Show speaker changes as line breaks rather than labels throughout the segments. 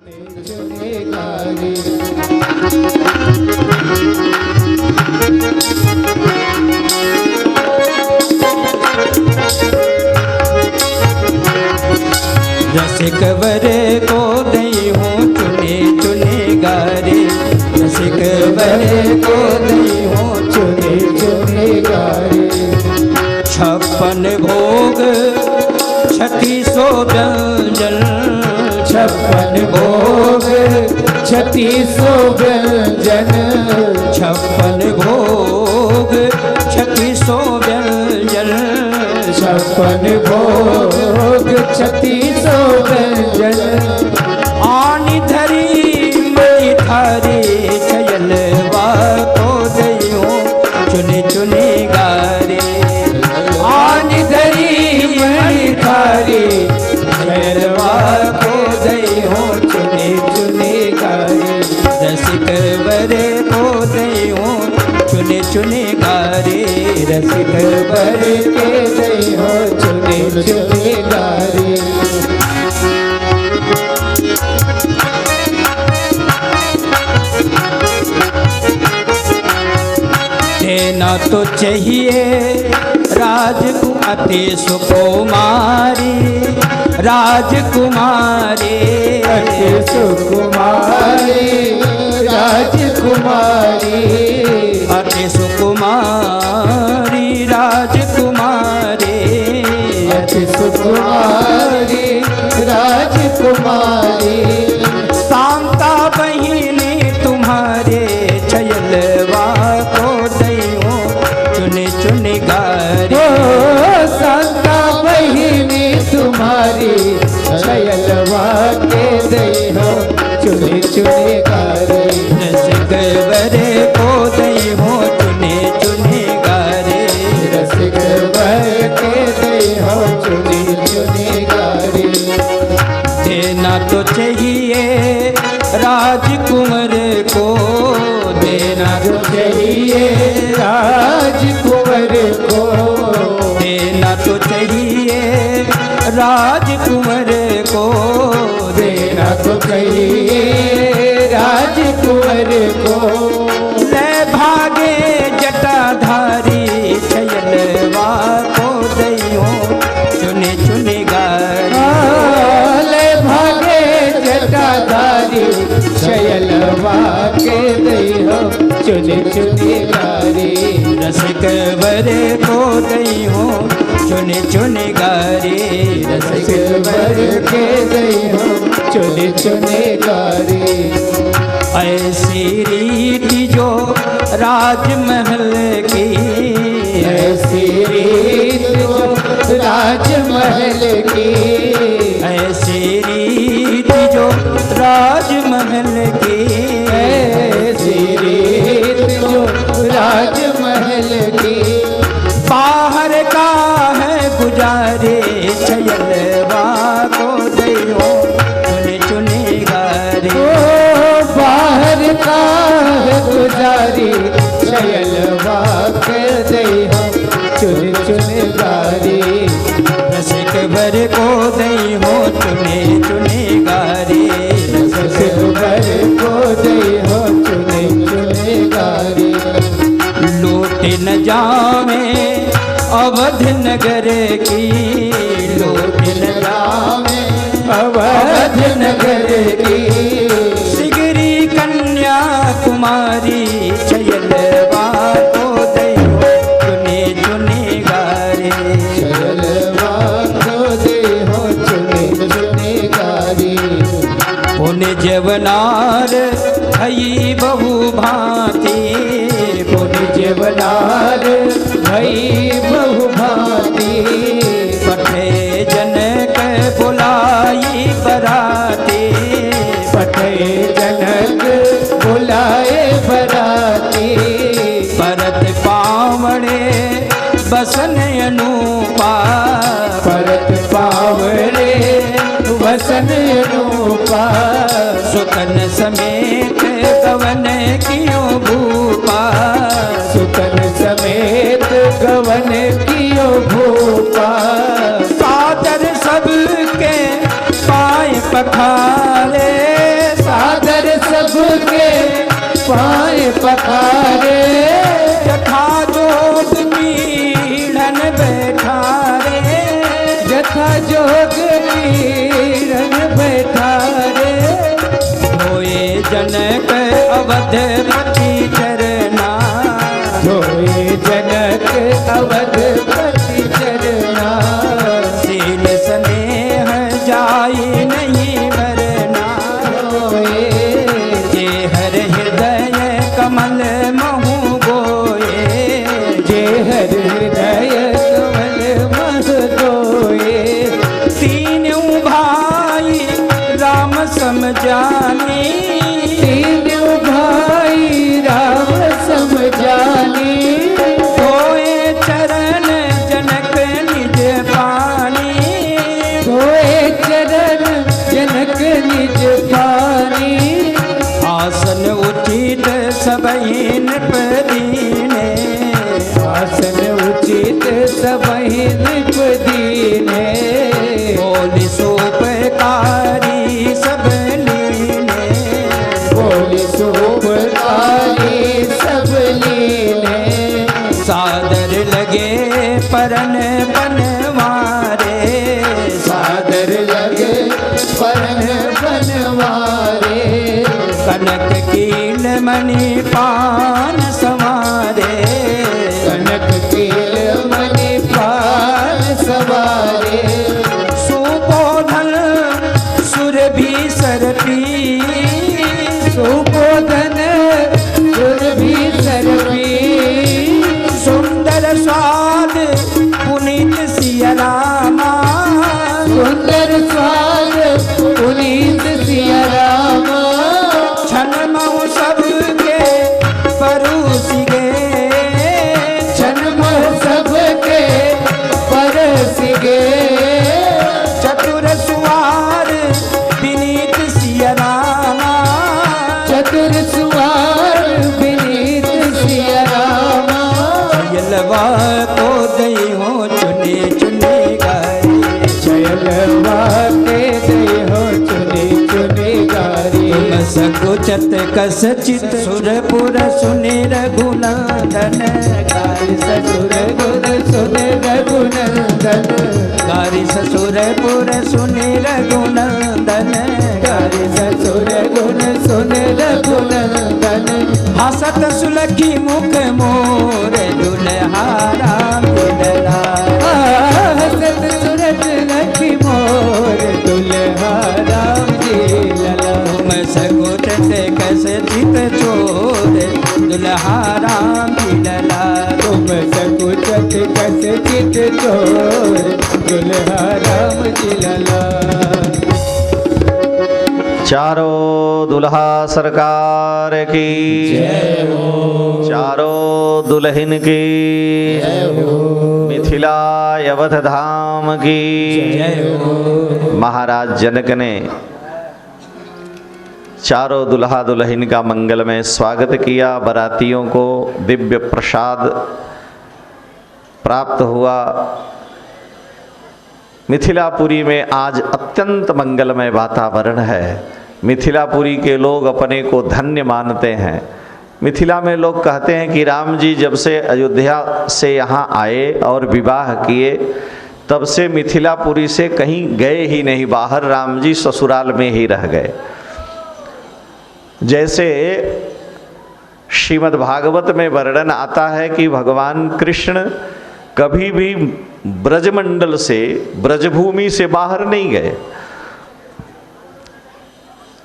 रसिकवर को दई हूँ चुने चुने गारे, रसिकवर को दई हूँ चुने चुने गारे। 56 भोग 3600 व्यंजन, 56 भोग 3600 व्यंजन, 56 भोग 3600 व्यंजन, 56 भोग 3600 व्यंजन। आनी धरी मई थारी चयलवा को दइयो चुने चुने गारे। आनी धरी मई थारी चयलवा को दइयो चुने चुने गारे। रसिकवर को दइयो चुने चुने गारे, रसिकवर के दइयो चुने चुने गारे। देना तो चाहिए राजकुमारी सुकुमारी, राजकुमारी अति सुकुमारी, राजकुमारी अति सुकुमारी, राजकुमारी अति सुकुमारी, राजकुमारी। शांता बहिनी तुम्हारे चयलवा को दइयो चुने चुने गारे। शांता बहिनी तुम्हारी चयलवा के दइयो चुने चुने गारे। रसिकवर को दइयो चुने चुने गारे, रसिकवर के दइयो चुने चुने गारे। देना तो चाहिए राजकुमार को, देना तो चाहिए राजकुमार को, देना तो चाहिए राजकुमार को, देना तो चाहिए राजकुमार को। ले भागे जटाधारी चयलवा को दइयो चुने चुने गारे। ले भागे जटाधारी चयलवा के दइयो चुने चुने गारे। रसिकवर को दइयो चुने चुने गारे, रसिकवर के दइयो चुने चुने गारे। ऐसी रीति जो राजमहल की, ऐसी रीति जो राजमहल की, ऐसी रीति जो राजमहल की, ऐसी रीति जो राजमहल की। बाहर का है गुजारे चयलवा को दइयो चुने चुने गारे। बाहर का है गुजारी चयलवा के दइयो चुने चुने गारे। रसिकवर को दइयो चुने चुने गारे, रसिकवर को दइयो चुने चुने गारे। लूट न जावे अवध नगर की, लूट न जावे अवध नगर की। सिगरी कन्या कुमारी चयलवा को दइयो चुने चुने गारे, चयलवा को दइयो चुने चुने गारे। पुन जवनार भई बहु भांति, पुन जवनार भई बहु भांति। पठे जनक बुलाई बराती, पठे जनक बुलाए बराती। परत पावड़े बसन अनूपा, परत पावड़े बसन अनूपा। सुकन समेत गवन कियो भूपा, सुकन समेत गवन कियो भूपा। सादर सबके पाए पखारे, कमल महु गोए,
जे हर हृदय कमल मह गोए।
तीनों भाई राम समझानी,
तीनों भाई राम समझानी।
धोए चरण जनक निज पानी,
धोए चरण जनक निज पानी।
आसन उचित सबहि नृपदीने,
आसन उचित सबहि नृपदीने।
बोली सोपकारी सब लीने,
बोली सोपकारी सब लीने।
सादर लगे परन बनवारे,
सादर लगे परन बनवारे।
कनक कील मणि पान संवारे,
कनक कील मणि पान सवारे।
सुबोधन सुरभि सरपी,
सुबोधन सुरभि सरपी।
सुंदर स्वाद पुनीत सिया रामा,
सुंदर स्वाद पुनीत सिया रामा।
छन मऊ सबके परोसी गे,
जन्म सबके परस गे।
चतुर सुवार विनीत सिया रामा,
चतुर सुवार विनीत सिया रामा।
यलवा को दई हो चुने चुने गारी,
जयलवा के दई हो चुनी चुनी गारी।
तुम सकुचत कस चित सुरपुर सुने रघुनंदन,
गारी ससुर गुण सुन रघुनंदन।
गारी ससुरपुर सुने रघुनंदन,
गारी ससुर गुण सुन रघुनंदन।
हसत सुलखी मुख मोर दुल्हारा मिलला,
हसत सूरज लखी मोर दुल्हा राम जी लला।
तुम सकुचत कस चित चोर दुल्हारा मिलला,
तुम सकुचत कस चित चोर दुल्हा राम जी लला।
चारों दुल्हा सरकार की
जय हो।
चारों दुल्हन की
जय हो।
मिथिला अवध धाम की
जय हो।
महाराज जनक ने चारों दुल्हा दुल्हन का मंगलमय स्वागत किया। बारातियों को दिव्य प्रसाद प्राप्त हुआ। मिथिलापुरी में आज अत्यंत मंगलमय वातावरण है। मिथिलापुरी के लोग अपने को धन्य मानते हैं। मिथिला में लोग कहते हैं कि राम जी जब से अयोध्या से यहाँ आए और विवाह किए तब से मिथिलापुरी से कहीं गए ही नहीं बाहर, राम जी ससुराल में ही रह गए। जैसे श्रीमद् भागवत में वर्णन आता है कि भगवान कृष्ण कभी भी ब्रजमंडल से, ब्रजभूमि से बाहर नहीं गए,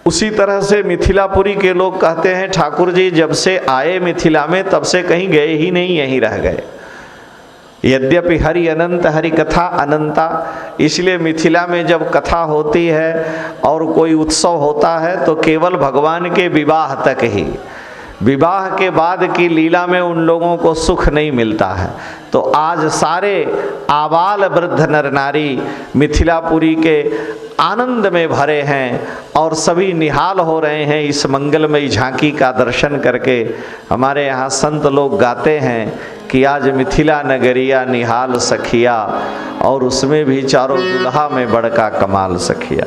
उसी तरह से मिथिलापुरी के लोग कहते हैं ठाकुर जी जब से आए मिथिला में तब से कहीं गए ही नहीं, यहीं रह गए। यद्यपि हरि अनंत, हरि कथा अनंता, इसलिए मिथिला में जब कथा होती है और कोई उत्सव होता है तो केवल भगवान के विवाह तक ही, विवाह के बाद की लीला में उन लोगों को सुख नहीं मिलता है। तो आज सारे आबाल वृद्ध नर नारी मिथिलापुरी के आनंद में भरे हैं और सभी निहाल हो रहे हैं इस मंगलमयी झांकी का दर्शन करके। हमारे यहाँ संत लोग गाते हैं कि आज मिथिला नगरिया निहाल सखिया, और उसमें भी चारों दुल्हा में बड़का कमाल सखिया।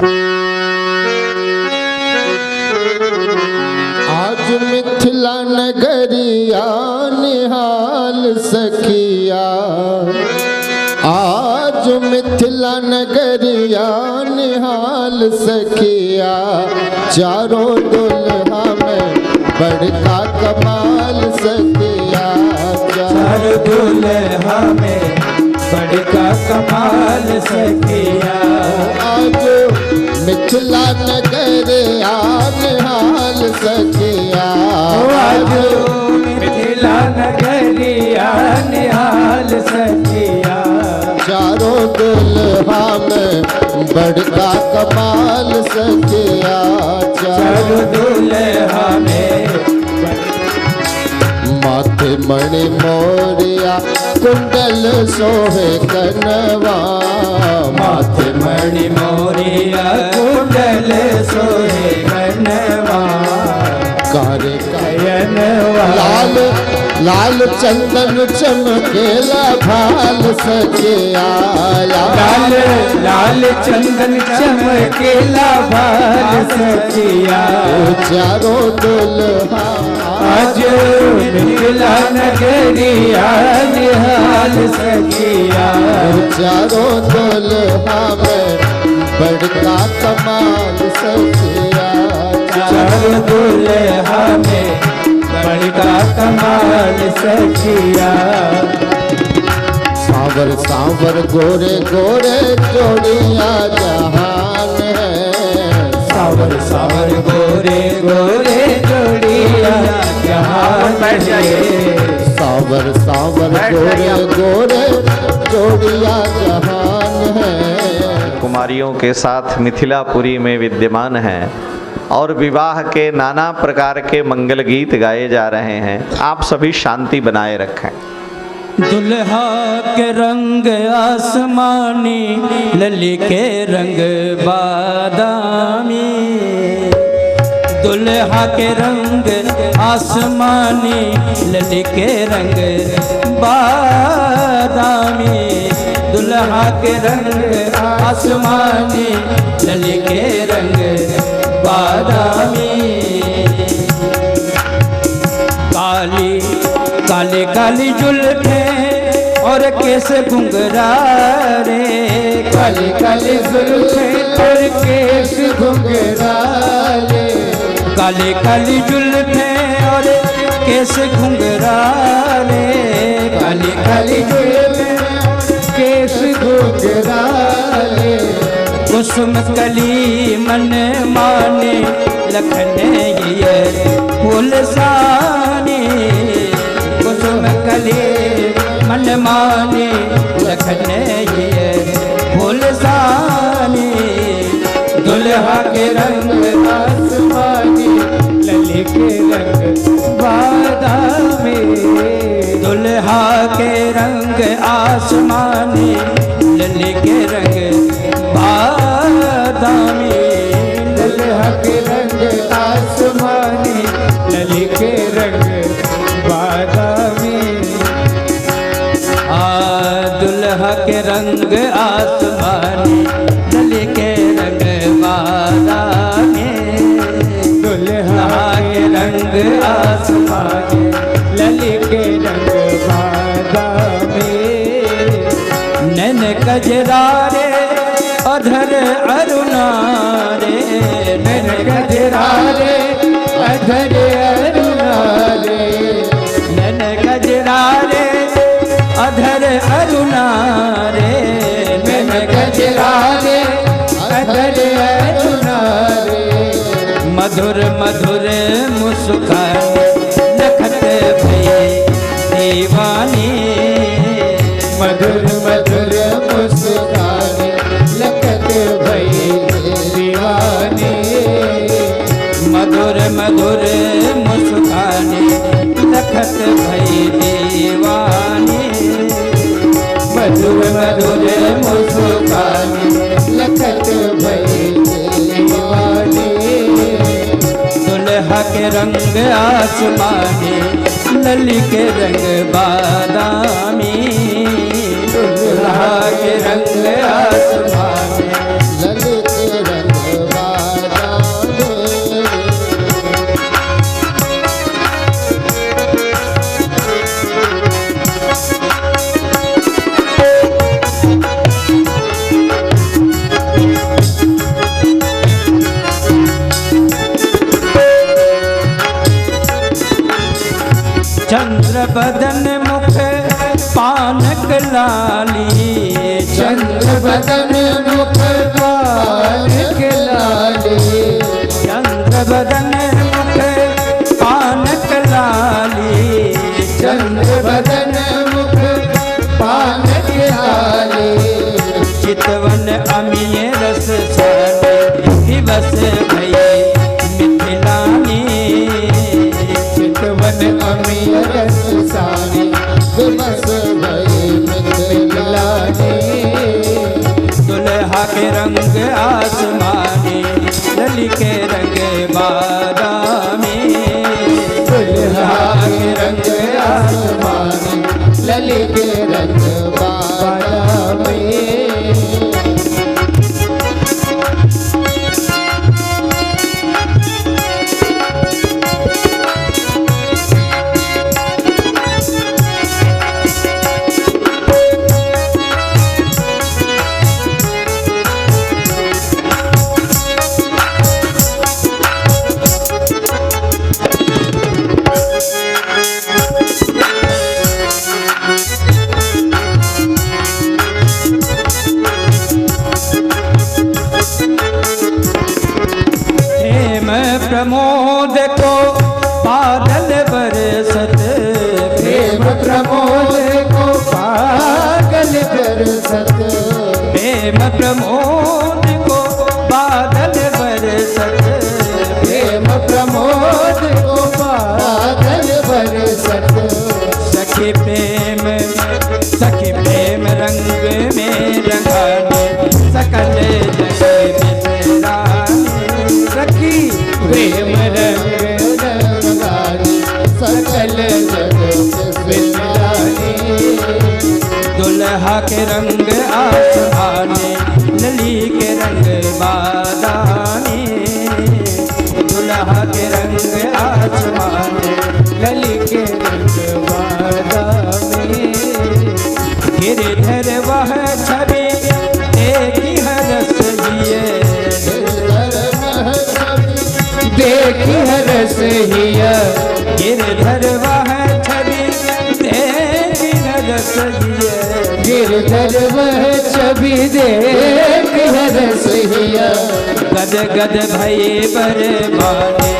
आज मिथिला नगरिया निहाल सखिया, आज मिथिला नगरिया निहाल सखिया। चारों दुल्हा में बड़का कमाल सखिया।
चारों दुल्हा में बड़का कमाल सखिया।
आज मिथिला नगरिया निहाल सखिया।
आज
दुल्हा में बड़का कमाल सखिया।
चारों दुल्हा में
माथे मणि मोरिया कुंडल सोहे कनवा।
माथे मणि मोरिया कुंडल सोहे कनवा।
कारे
कयनवा
लाल लाल चंदन चमकेला भाल सखिया।
लाल लाल चंदन चमकेला भाल सखिया।
चारों दुल्हा
आज मिथिला नगरिया निहाल सखिया।
चारों दुल्हा में बड़का कमाल सखिया।
चारों दुल्हा में बड़का कमाल सखिया।
सांवर सांवर गोरे गोरे जोड़िया जहान है।
सावर सावर गोरे गोरे जोड़िया जहान है।
सांवर सांवर गोरे गोरे जोड़िया जहान है।
कुमारियों के साथ मिथिलापुरी में विद्यमान हैं और विवाह के नाना प्रकार के मंगल गीत गाए जा रहे हैं। आप सभी शांति बनाए रखें।
दुल्हा के रंग आसमानी, लली के रंग बादामी। दुल्हा के रंग आसमानी, लली के रंग बादामी। दुल्हा के रंग आसमानी, लली के रंग बादामी। काली काली काली जुल्फें और केस घुंघरारे। काली काली जुल्फें और केस घुंघरारे। काली काली जुल्फें और केस घुंघरारे। काली काली जुल्फें केस घुंघरारे। कुसुम कली मन माने, लखने ये फूल सानी। कुसुम कली मन माने, लखने ये फूल सानी। दुल्हा के रंग आसमानी, लली के रंग बादामी। दुल्हा के रंग आसमानी, लली के रंग बादामी। दुल्हा के रंग आसमानी, लली के रंग बादामी। दुल्हा के रंग आसमानी, लली के रंग बादामी। दुल्हा के रंग आसमानी, लली के रंग बादामी। नैन कजरारे अधर अरुणारे। नैन कजरारे अधर अरुणारे। नैन कजरारे अधर अरुणारे। नैन कजरारे अधर अरुणारे। मधुर मधुर मुस्कान, लखत भई दीवानी। मधुर मधुर मुस्कान, लखत भई दीवानी। मधुर मधुर मुस्कान, लखत भई दीवानी। मधुर मधुर मुस्कान, लखत भई दीवानी। दुल्हा के रंग आसमानी, लली के रंग बादामी। दुल्हा के रंग आसमानी,
लली के रंग बादामी।
चंद्र बदन मुख पानक लाली।
चंद्र बदन मुख पानक लाली।
चंद्र बदन मुख पानक लाली।
चंद्र बदन मुख पानक लाली।
चितवन अमीय रस साने दिवस भये मिथिलानी।
चितवन अमीय रस साने दिवस भये मिथिलानी।
दुल्हा के रंग आसमानी लली के रंग बादामी।
दुल्हा के रंग आसमानी लली के रंग बादामी।
प्रमोद को बादल बरसत।
प्रेम प्रमोद को पागल बरसत।
प्रेम प्रमोद को बादल बरसत।
प्रेम प्रमोद को पागल बरसत।
सखी प्रेम रंग में रंगाने सकल जग बिसराने। सखी
प्रेम रंग रंगानी सकल जग बिसरानी।
दुल्हा के रंग आसमानी लली के रंग बादामी। दुल्हा के रंग आसमानी लली के रंग बादामी। गिरधर वह छवि देखी हरस दिए।
देखी हरस हिया।
गिरधर वह छवि देखी हरस दिए।
गिरधर वह छवि देखी हरस हिया।
गद गद भये बरबाने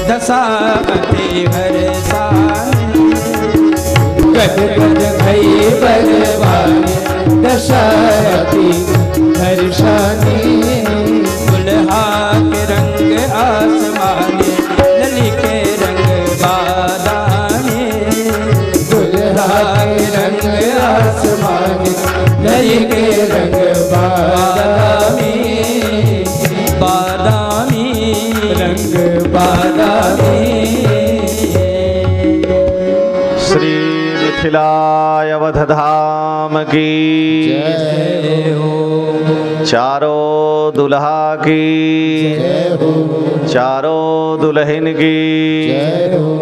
दशावती हरसाने।
गद गद भये बरबाने दशावती हरसानी।
दुल्हा के रंग आसमानी लली के रंग बादामी।
दुल्हा के रंग आसमानी लली के रंग बादामी।
बादामी
रंग बादामी।
श्री मिथिलाय अवध धाम की
जय हो।
चारों दुल्हा की
जय हो।
चारों दुल्हन की
जय हो।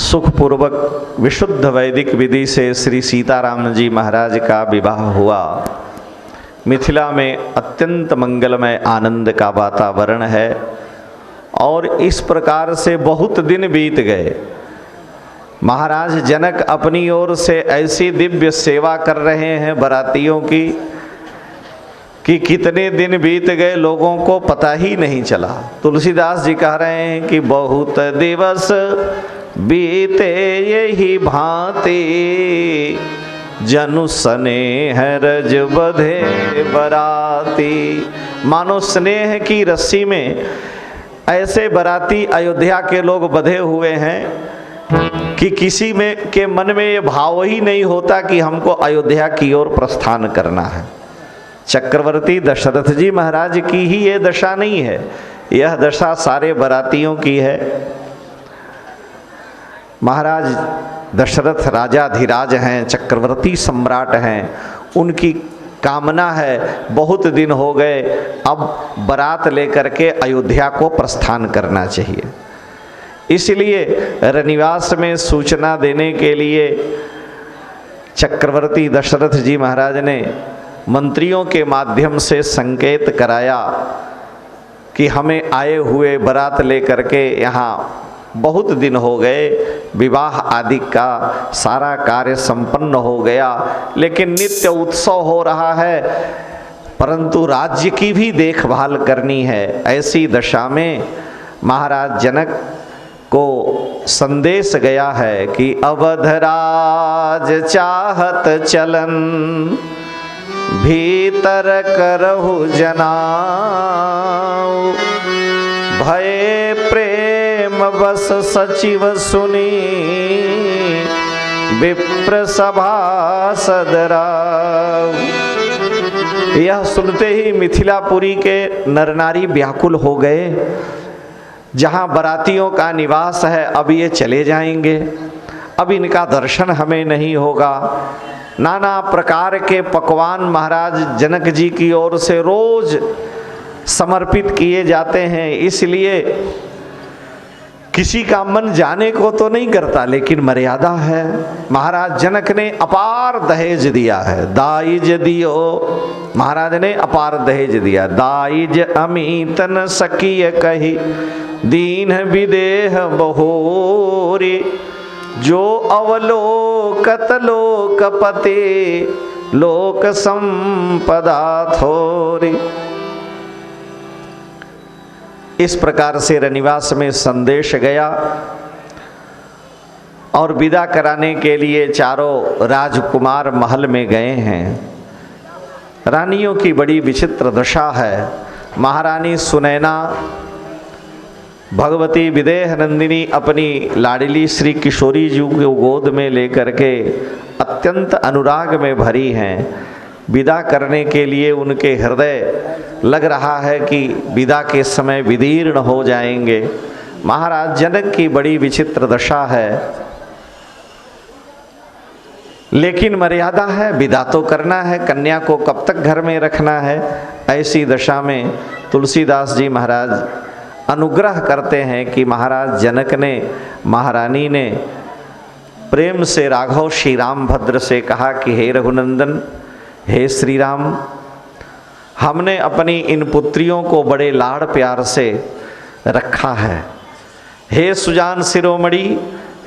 सुखपूर्वक विशुद्ध वैदिक विधि से श्री सीताराम जी महाराज का विवाह हुआ। मिथिला में अत्यंत मंगलमय आनंद का वातावरण है और इस प्रकार से बहुत दिन बीत गए। महाराज जनक अपनी ओर से ऐसी दिव्य सेवा कर रहे हैं बरातियों की कि कितने दिन बीत गए लोगों को पता ही नहीं चला। तुलसीदास जी कह रहे हैं कि बहुत दिवस बीते यही भांति जनु स्नेह रज बधे बराती। मानो स्नेह की रस्सी में ऐसे बराती अयोध्या के लोग बधे हुए हैं कि किसी में के मन में ये भाव ही नहीं होता कि हमको अयोध्या की ओर प्रस्थान करना है। चक्रवर्ती दशरथ जी महाराज की ही ये दशा नहीं है, यह दशा सारे बरातियों की है। महाराज दशरथ राजाधिराज हैं, चक्रवर्ती सम्राट हैं, उनकी कामना है बहुत दिन हो गए, अब बारात लेकर के अयोध्या को प्रस्थान करना चाहिए। इसलिए रनिवास में सूचना देने के लिए चक्रवर्ती दशरथ जी महाराज ने मंत्रियों के माध्यम से संकेत कराया कि हमें आए हुए बारात लेकर के यहाँ बहुत दिन हो गए, विवाह आदि का सारा कार्य संपन्न हो गया, लेकिन नित्य उत्सव हो रहा है, परंतु राज्य की भी देखभाल करनी है। ऐसी दशा में महाराज जनक को संदेश गया है कि अवधराज चाहत चलन भीतर करहु जनाऊ, भय प्रेम बस सचिव सुनी, विप्र सभा सदराऊ। यह सुनते ही मिथिलापुरी के नर नारी व्याकुल हो गए। जहाँ बरातियों का निवास है अब ये चले जाएंगे, अब इनका दर्शन हमें नहीं होगा। नाना प्रकार के पकवान महाराज जनक जी की ओर से रोज समर्पित किए जाते हैं, इसलिए किसी का मन जाने को तो नहीं करता, लेकिन मर्यादा है। महाराज जनक ने अपार दहेज दिया है, दाइज दियो, महाराज ने अपार दहेज दिया। दाइज अमीतन सकिय कही, दीन विदेह बहोरी, जो अवलोकत लोकपति, लोक संपदा थोरी। इस प्रकार से रनिवास में संदेश गया और विदा कराने के लिए चारों राजकुमार महल में गए हैं। रानियों की बड़ी विचित्र दशा है। महारानी सुनैना भगवती विदेह नंदिनी अपनी लाडली श्री किशोरी जी को गोद में लेकर के अत्यंत अनुराग में भरी हैं। विदा करने के लिए उनके हृदय लग रहा है कि विदा के समय विदीर्ण हो जाएंगे। महाराज जनक की बड़ी विचित्र दशा है, लेकिन मर्यादा है, विदा तो करना है, कन्या को कब तक घर में रखना है। ऐसी दशा में तुलसीदास जी महाराज अनुग्रह करते हैं कि महाराज जनक ने, महारानी ने प्रेम से राघव श्री रामभद्र से कहा कि हे रघुनंदन, हे श्री राम, हमने अपनी इन पुत्रियों को बड़े लाड़ प्यार से रखा है। हे सुजान शिरोमणि,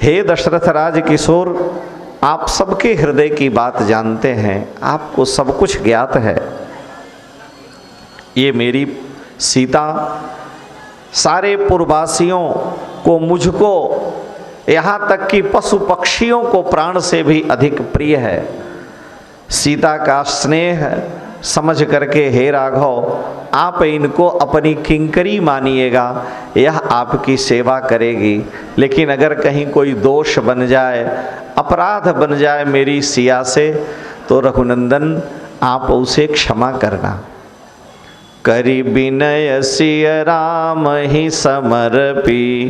हे दशरथ राज किशोर, आप सबके हृदय की बात जानते हैं, आपको सब कुछ ज्ञात है। ये मेरी सीता सारे पुरवासियों को, मुझको, यहाँ तक कि पशु पक्षियों को प्राण से भी अधिक प्रिय है। सीता का स्नेह समझ करके हे राघव, आप इनको अपनी किंकरी मानिएगा, यह आपकी सेवा करेगी। लेकिन अगर कहीं कोई दोष बन जाए, अपराध बन जाए मेरी सिया से, तो रघुनंदन आप उसे क्षमा करना। करी विनय सिय राम ही समर्पी,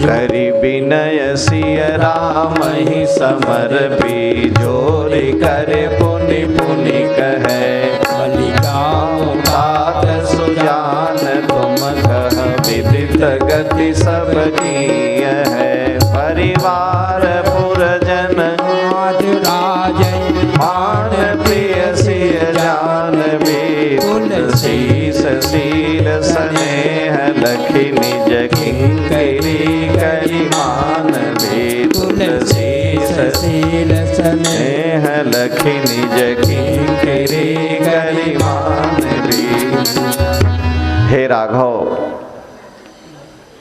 करी विनय सिय राम ही समर्पी, जोरि करे पुनि पुनि कहे,
बलिगाओ
तात सुजान तुम कह, विदित गति सब की है। परिवार पुरजन
राज
मान प्रिय सिय जान भी, तुलसी शील स्नेह लखी निज किंकरी करी मान भी, तुलसी
शील
स्नेह लखी निज किंकरी करी मान भी। हे राघव,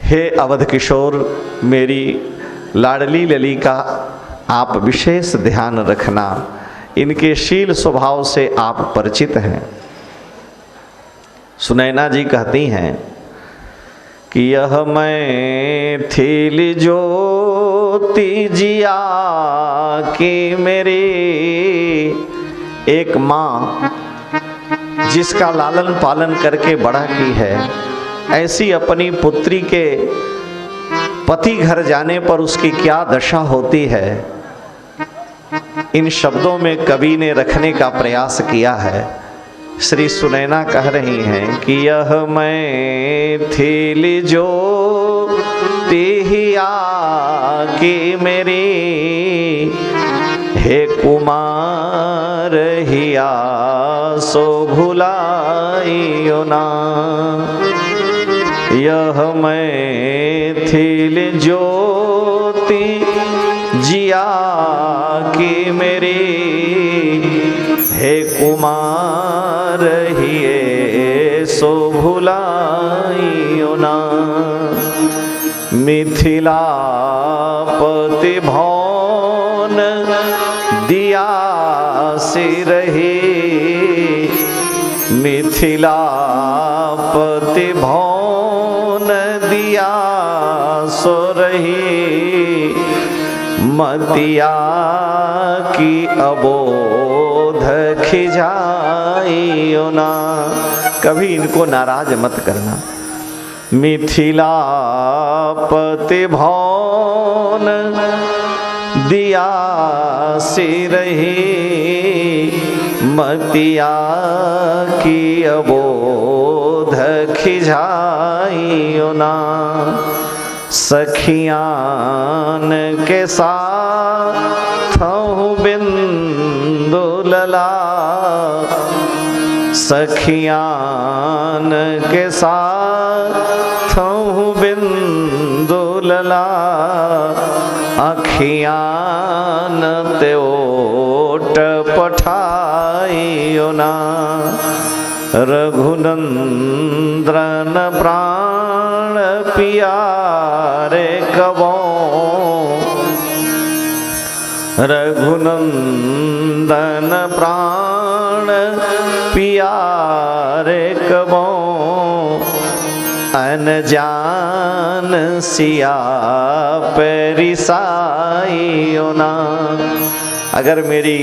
हे अवध किशोर, मेरी लाडली ललिका, आप विशेष ध्यान रखना। इनके शील स्वभाव से आप परिचित हैं। सुनैना जी कहती हैं कि यह मैथिली ज्योति जिया की मेरी, एक माँ जिसका लालन पालन करके बड़ा की है, ऐसी अपनी पुत्री के पति घर जाने पर उसकी क्या दशा होती है, इन शब्दों में कवि ने रखने का प्रयास किया है। श्री सुनैना कह रही हैं कि यह मैथिली ज्योति हिया की मेरी, हे कुमार हिया सो भुलाइयो ना। यह मैथिली ज्योति जिया की मेरी, हे कुमार हिये सो भुलाइयो ना। मिथिलापति भवन दिया सिर रही, मिथिलापति भौन दिया सो रही, मतिया की अबोध खिजाइयो ना। कभी इनको नाराज मत करना। मिथिलापति भौन दिया सी रही, मतिया की अबोध खिजाइयो ना। सखियान के साथ बिंदु लला, सखियान के साथ बिंदु लला, अखियान ते ओट पठाइयो ना। रघुनंदन प्राण पियारे कबो, रघुनंदन प्राण पियारे कबो, अनजान सिया पेरिसाइयो ना। अगर मेरी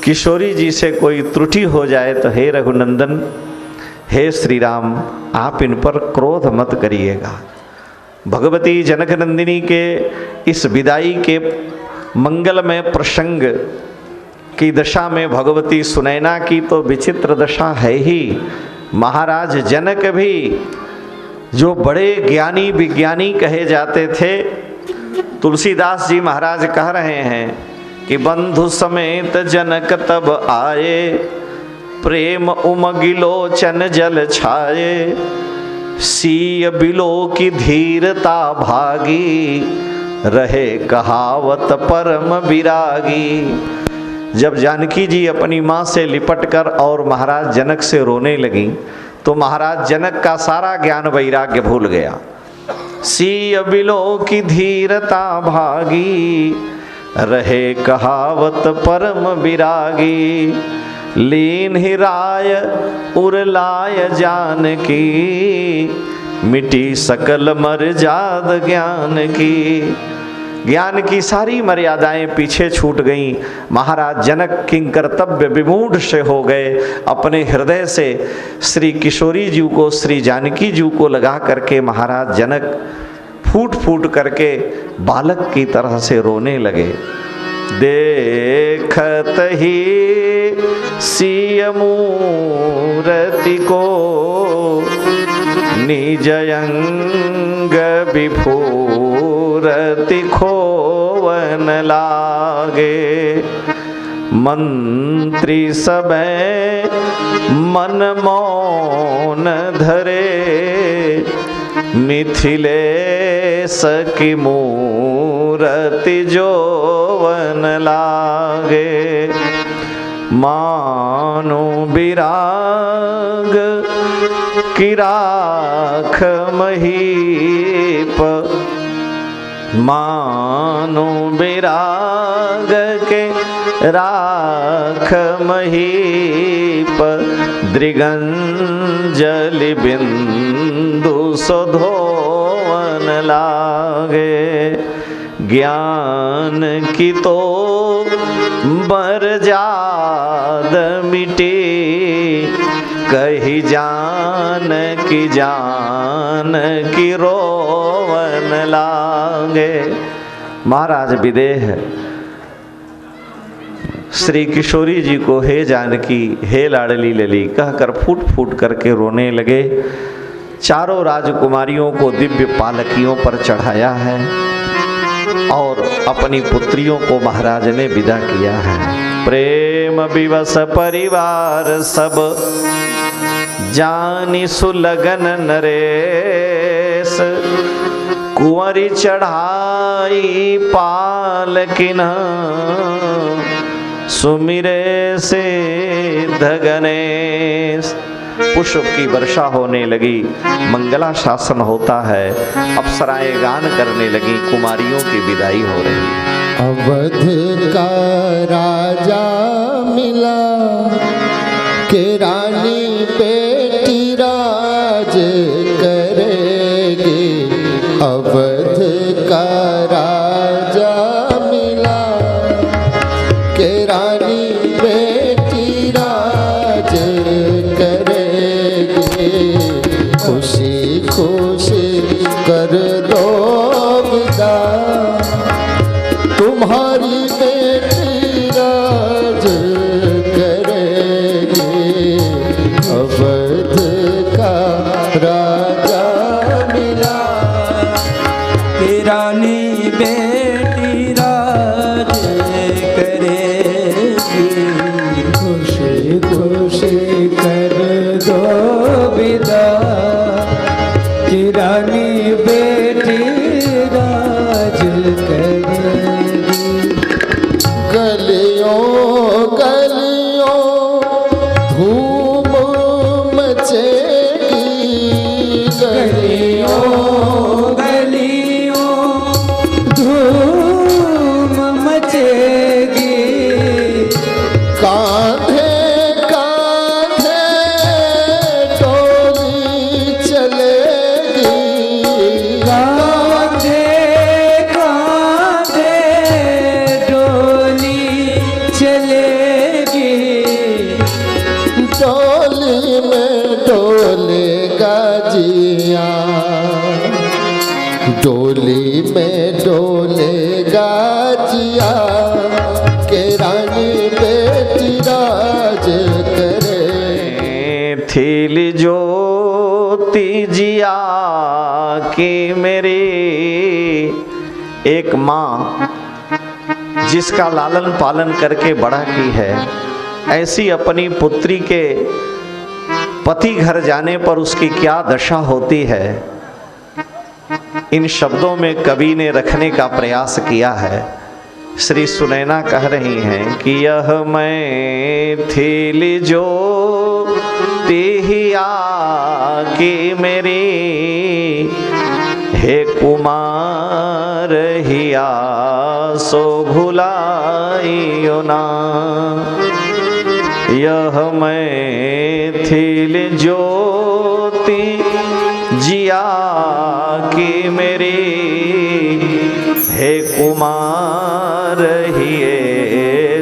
किशोरी जी से कोई त्रुटि हो जाए तो हे रघुनंदन, हे श्री राम, आप इन पर क्रोध मत करिएगा। भगवती जनक नंदिनी के इस विदाई के मंगलमय प्रसंग की दशा में भगवती सुनैना की तो विचित्र दशा है ही। महाराज जनक भी जो बड़े ज्ञानी विज्ञानी कहे जाते थे, तुलसीदास जी महाराज कह रहे हैं कि बंधु समेत जनक तब आए, प्रेम उमगिलोचन जल छाए, सीय बिलो की धीरता भागी, रहे कहावत परम विरागी। जब जानकी जी अपनी माँ से लिपटकर और महाराज जनक से रोने लगी तो महाराज जनक का सारा ज्ञान वैराग्य भूल गया। सीय बिलो की धीरता भागी, रहे कहावत परम विरागी, लीन ही राय उरलाय जानकी, मिटी सकल मर्याद ज्ञान की। ज्ञान की सारी मर्यादाएं पीछे छूट गईं। महाराज जनक किंकर्तव्य विमूढ़ से हो गए। अपने हृदय से श्री किशोरी जी को, श्री जानकी जी को लगा करके महाराज जनक फूट फूट करके बालक की तरह से रोने लगे। देखत ही सिय मूरति को, निज अंग विभूरति खोवन लागे, मंत्री सबे मन मौन धरे, मिथिलेश की मूरति जोवन लागे, मानो विराग की राख महीप, मानो विराग के राख महीप, दृगंजलि बिंदु सुधोवन लागे, ज्ञान की तो बरजाद मिटे, कही जान की रोवन लागे। महाराज विदेह श्री किशोरी जी को हे जानकी, हे लाडली लली कहकर फूट फूट करके रोने लगे। चारों राजकुमारियों को दिव्य पालकियों पर चढ़ाया है और अपनी पुत्रियों को महाराज ने विदा किया है। प्रेम विवश परिवार सब जानी सुलगन नरेश, कुंवरी चढ़ाई पालकिन सुमिरे से धगनेश। पुष्प की वर्षा होने लगी, मंगला शासन होता है, अप्सराएं गान करने लगी, कुमारियों की विदाई हो रही है।
अवध का राजा मिला के रानी बेटी राज करेगी। अवध का राजा मिला के रानी बेटी राज करेगी। खुशी खुशी कर दो विदा तुम्हारी बेटी राज करेगी। अवध का राजा मिला
कि रानी बेटी राज करेगी।
खुशी खुशी कर दो विदा
कि रानी बेटी राज करेगी।
गलियों गलियों धूम मचेगी।
गलियों गलियों धूम मचेगी।
कांधे कांधे डोली चलेगी।
कांधे कांधे डोली चलेगी।
डोली में डोलेगा जिया। डोली में डोलेगा जिया के रानी बेटी राज करे।
थीली ज्योति जिया की मेरी। एक माँ जिसका लालन पालन करके बड़ा की है, ऐसी अपनी पुत्री के पति घर जाने पर उसकी क्या दशा होती है, इन शब्दों में कवि ने रखने का प्रयास किया है। श्री सुनैना कह रही हैं कि यह मैथिली ज्योति हिया की मेरी। हे कुमार हिया सो भुलाइयो ना। यह मैथिली ज्योति जिया की मेरी। हे कुमार हिए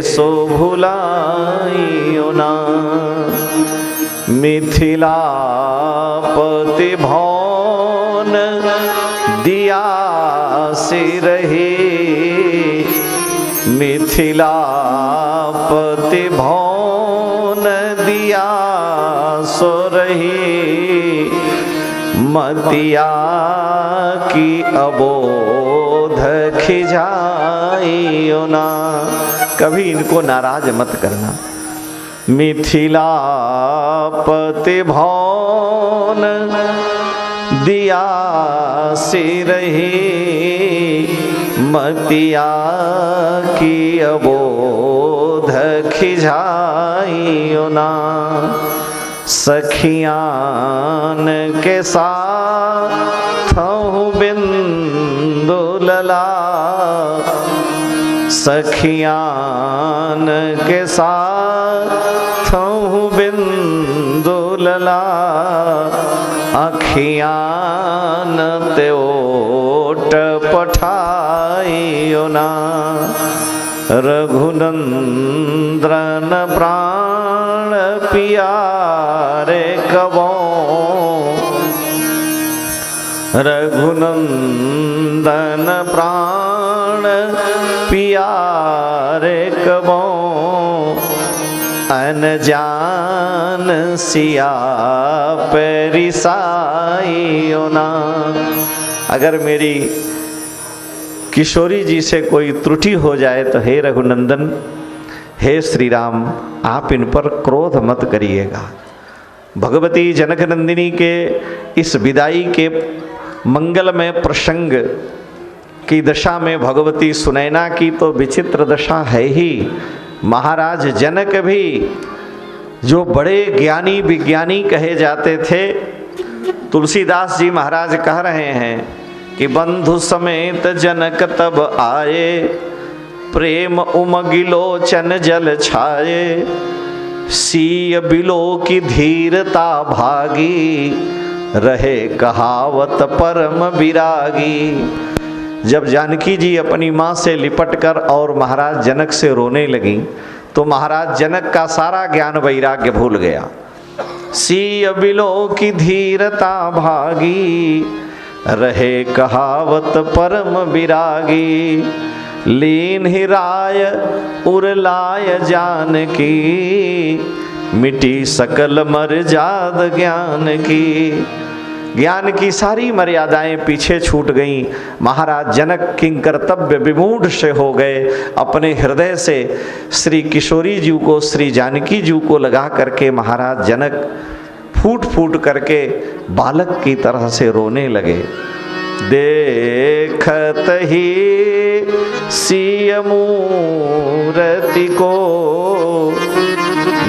सो भुलाइयो ना। मिथिलापति भवन दिया सी रही। मिथिलापति भवन दिया सो रही। मतिया की अबोध खिजाइयो ना। कभी इनको नाराज मत करना। मिथिलापति भवन दिया सी रही। मतिया की अबोध खिजाइयो ना। सखियान के साथ बिंदु लला। सखियान के साथ बिंदु लला। अखियान त्योट पठाइयो ना। रघुनंदन प्राण पियारे कबो। रघुनंदन प्राण पियारे कबो। अनजान सिया परिसाइयो ना। अगर मेरी किशोरी जी से कोई त्रुटि हो जाए तो हे रघुनंदन, हे श्री राम, आप इन पर क्रोध मत करिएगा। भगवती जनक नंदिनी के इस विदाई के मंगलमय प्रसंग की दशा में भगवती सुनैना की तो विचित्र दशा है ही। महाराज जनक भी जो बड़े ज्ञानी विज्ञानी कहे जाते थे, तुलसीदास जी महाराज कह रहे हैं कि बंधु समेत जनक तब आए, प्रेम उमगिलोचन जल छाए, सीय बिलो की धीरता भागी, रहे कहावत परम विरागी। जब जानकी जी अपनी माँ से लिपटकर और महाराज जनक से रोने लगी तो महाराज जनक का सारा ज्ञान वैराग्य भूल गया। सीय बिलो की धीरता भागी, रहे कहावत परम विरागी। लीन ही राय उरलाय जानकी, मिटी सकल मर्याद ज्ञान की। ज्ञान की सारी मर्यादाएं पीछे छूट गईं। महाराज जनक किंकर्तव्य विमूढ़ से हो गए। अपने हृदय से श्री किशोरी जी को, श्री जानकी जी को लगा करके महाराज जनक फूट फूट करके बालक की तरह से रोने लगे। देखत ही सिय मूरति को,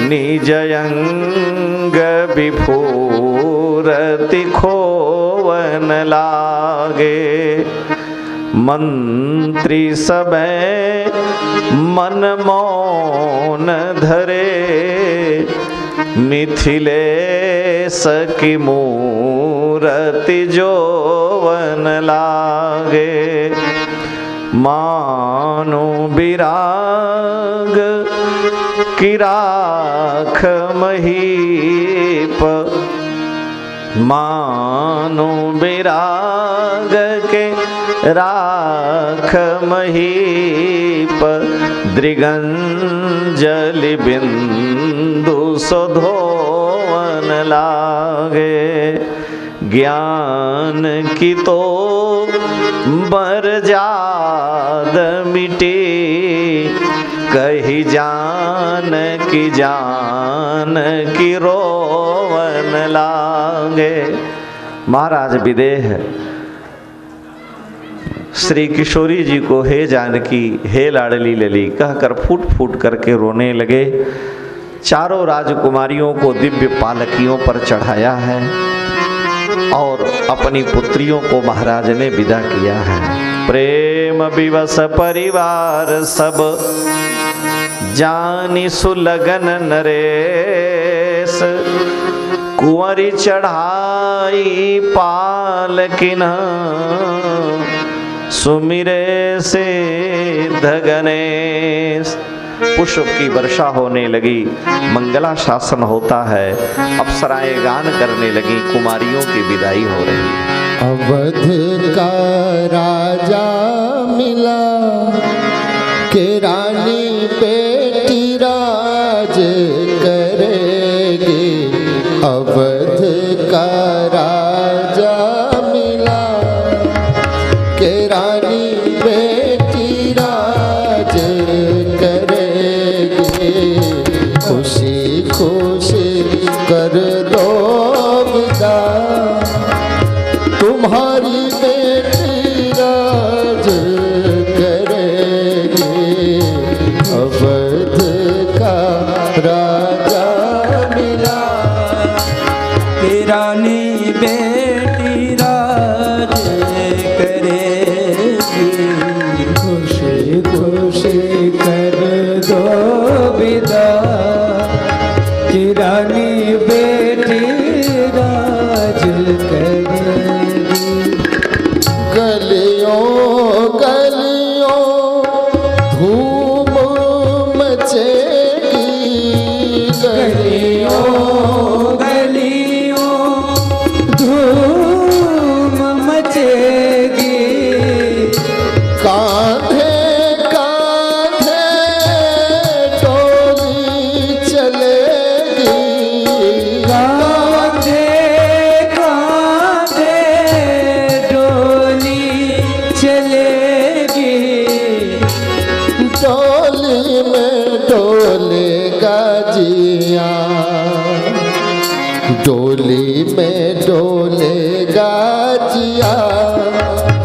निज अंग विभूरति खोवन लागे। मंत्री सबे मन मौन धरे, मिथिलेश की मूरति जोवन लागे। मानो विराग की राख महीप, मानो विराग के राख महीप। दृगंजलि बिंदु सुधोवन लागे। ज्ञान की तो मर्याद मिटे, कही जान की रोवन लागे। महाराज विदेह श्री किशोरी जी को हे जानकी, हे लाडली लली कहकर फूट फूट करके रोने लगे। चारों राजकुमारियों को दिव्य पालकियों पर चढ़ाया है और अपनी पुत्रियों को महाराज ने विदा किया है। प्रेम विवश परिवार सब, जानी सुलगन नरेश। कुंवरी चढ़ाई पालकिन, सुमिरे से धगनेश। पुष्प की वर्षा होने लगी, मंगला शासन होता है, अप्सराएं गान करने लगी, कुमारियों की विदाई हो रही।
अवध का राजा मिला, के रानी बेटी राज करेगी। अवध का राजा मिला, के रानी बेटी राज करेगी। खुशी खुशी कर दो विदा, तुम्हारी बेटी राज करेगी। अवध का राजा मिला,
कि रानी बेटी राज करेगी।
खुशी खुशी कर दो विदा, कि रानी बेटी राज करेगी।
गलियों गलियों धूम मचेगी।
गलियों गलियों धूम मचेगी।
कांधे कांधे डोली चलेगी।
कांधे कांधे डोली चलेगी।
डोली में डोलेगा जिया, डोली में डोलेगा जिया।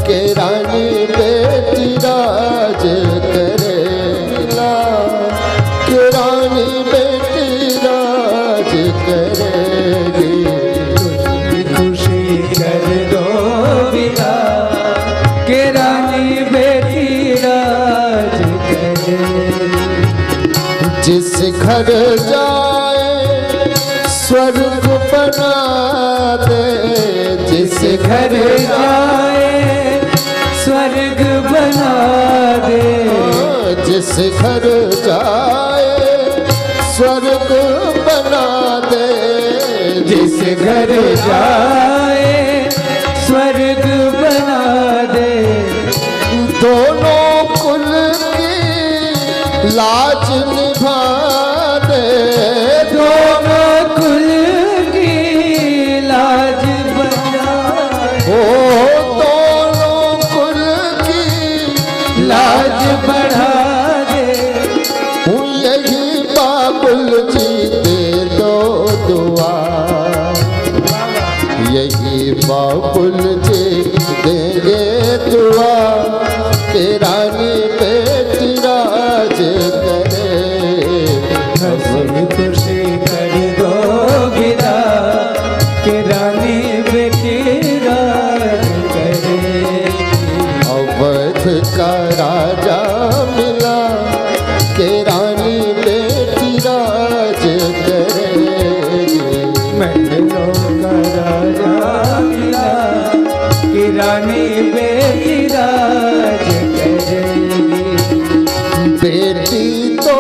के रानी बेटी राज करेला, के रानी बेटी राज करेगी।
खुशी कर दो विदा, कि रानी बेटी राज करेगी।
घर जाए स्वर्ग बना दे, जिस
घर जाए स्वर्ग बना दे,
जिस घर जाए स्वर्ग बना दे,
जिस घर जाए स्वर्ग बना दे।
दोनों कुल की लाज निभा दे,
दोनों कुल की लाज बचाए,
ओ दोनों कुल की
लाज बढ़ा दे।
यही बाबुल जी दे दो दुआ, यही बाबुल जी देंगे दुआ कि रानी बेटी राज करे।
हंसी खुशी कर दो विदा कि रानी बेटी राज करे।
अवध का राजा मिला कि रानी बेटी राज करेगी।
महलों का राजा मिला कि रानी बेटी राज करेगी।
बेटी तो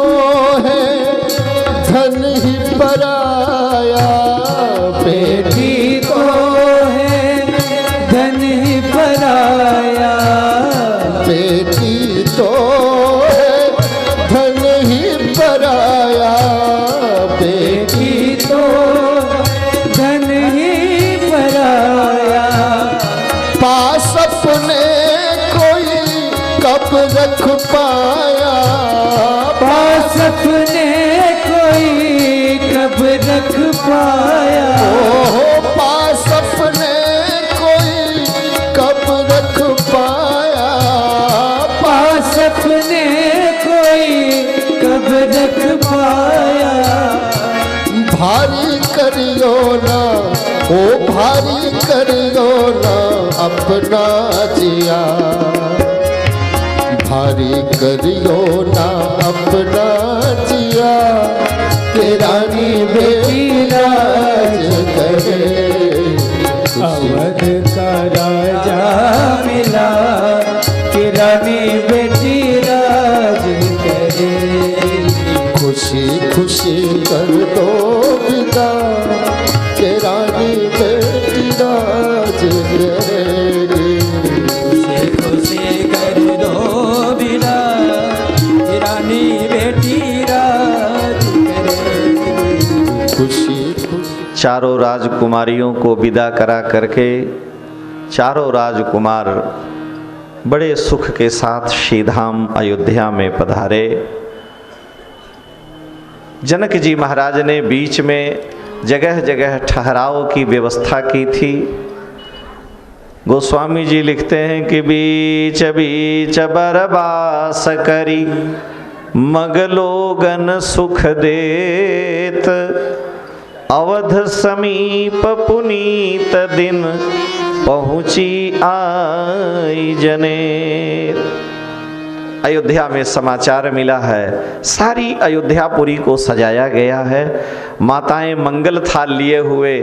है धन ही पराया,
बेटी तो है धन ही पराया,
बेटी तो है धन ही पराया,
बेटी तो धन ही पराया।
पास अपने कोई कब रख पाया,
पास अपने कोई कब रख पाया,
ओ पास अपने कोई कब रख पाया,
पास अपने कोई कब रख पाया।
भारी करियो ना, ओ भारी करियो ना अपना जिया, भारी करियो ना अपना जिया कि रानी बेटी राज करे।
अवध का राजा मिला कि रानी बेटी राज करे।
खुशी खुशी कर दो विदा कि रानी बेटी राज करेगी।
खुशी खुशी कर दो बिना रानी बेटी राज करे।
खुशी खुशी
चारों राजकुमारियों को विदा करा करके चारों राजकुमार बड़े सुख के साथ श्रीधाम अयोध्या में पधारे। जनक जी महाराज ने बीच में जगह जगह ठहराव की व्यवस्था की थी। गोस्वामी जी लिखते हैं कि बीच बीच बरबास करी मगलोगन सुख देत, अवध समीप पुनीत दिन पहुँची आई जनेर। अयोध्या में समाचार मिला है, सारी अयोध्यापुरी को सजाया गया है। माताएं मंगल थाल लिए हुए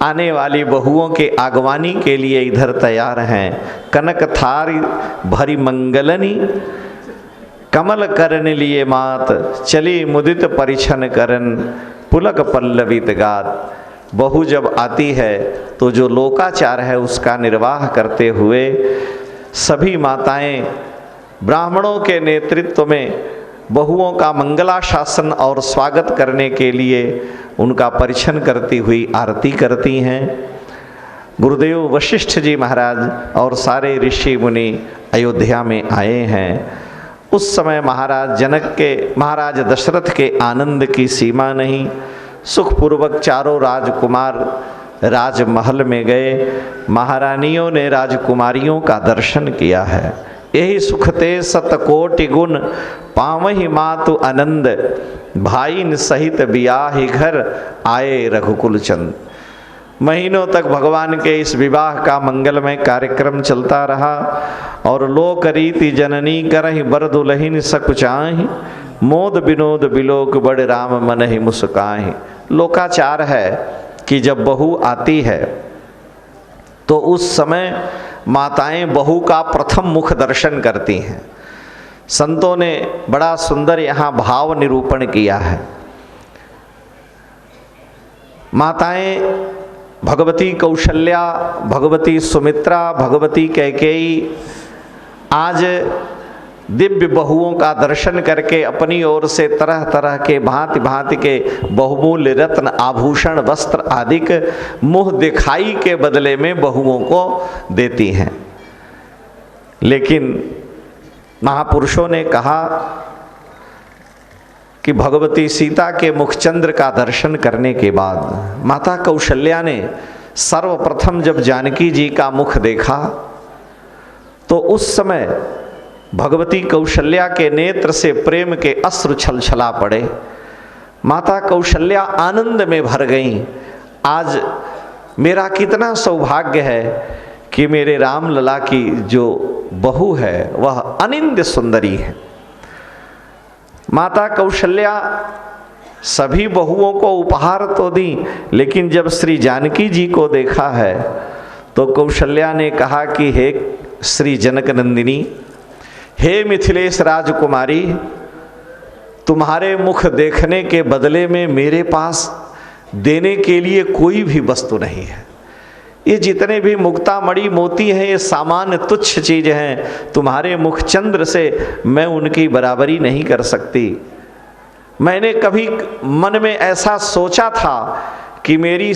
आने वाली बहुओं के आगवानी के लिए इधर तैयार हैं। कनक थार भरी मंगलनी कमल करन लिए मात, चली मुदित परिछन करन पुलक पल्लवित गात। बहू जब आती है तो जो लोकाचार है उसका निर्वाह करते हुए सभी माताएं ब्राह्मणों के नेतृत्व में बहुओं का मंगलाशासन और स्वागत करने के लिए उनका परिछन करती हुई आरती करती हैं। गुरुदेव वशिष्ठ जी महाराज और सारे ऋषि मुनि अयोध्या में आए हैं। उस समय महाराज दशरथ के आनंद की सीमा नहीं। सुखपूर्वक चारों राजकुमार राजमहल में गए। महारानियों ने राजकुमारियों का दर्शन किया है। यही सुखते सतकोटि गुण पावहि मातु आनंद, भाईन सहित बियाहि घर आए रघुकुल चंद। महीनों तक भगवान के इस विवाह का मंगलमय कार्यक्रम चलता रहा और लोक रीति जननी करहि बर दुलहिन सकुचाहि, मोद विनोद बिलोक बड़ राम मन ही मुस्काए। लोकाचार है कि जब बहू आती है तो उस समय माताएं बहू का प्रथम मुख दर्शन करती हैं। संतों ने बड़ा सुंदर यहाँ भाव निरूपण किया है। माताएं भगवती कौशल्या, भगवती सुमित्रा, भगवती कैकेयी आज दिव्य बहुओं का दर्शन करके अपनी ओर से तरह तरह के भांति भांति के बहुमूल्य रत्न आभूषण वस्त्र आदि मुँह दिखाई के बदले में बहुओं को देती हैं। लेकिन महापुरुषों ने कहा कि भगवती सीता के मुखचंद्र का दर्शन करने के बाद माता कौशल्या ने सर्वप्रथम जब जानकी जी का मुख देखा तो उस समय भगवती कौशल्या के नेत्र से प्रेम के अश्रु छलछला पड़े। माता कौशल्या आनंद में भर गईं। आज मेरा कितना सौभाग्य है कि मेरे राम लला की जो बहू है वह अनिंद्य सुंदरी है। माता कौशल्या सभी बहुओं को उपहार तो दी, लेकिन जब श्री जानकी जी को देखा है तो कौशल्या ने कहा कि हे श्री जनक नंदिनी, हे मिथिलेश राजकुमारी, तुम्हारे मुख देखने के बदले में मेरे पास देने के लिए कोई भी वस्तु नहीं है। ये जितने भी मुक्ता मणि मोती हैं ये सामान्य तुच्छ चीज हैं। तुम्हारे मुखचंद्र से मैं उनकी बराबरी नहीं कर सकती। मैंने कभी मन में ऐसा सोचा था कि मेरी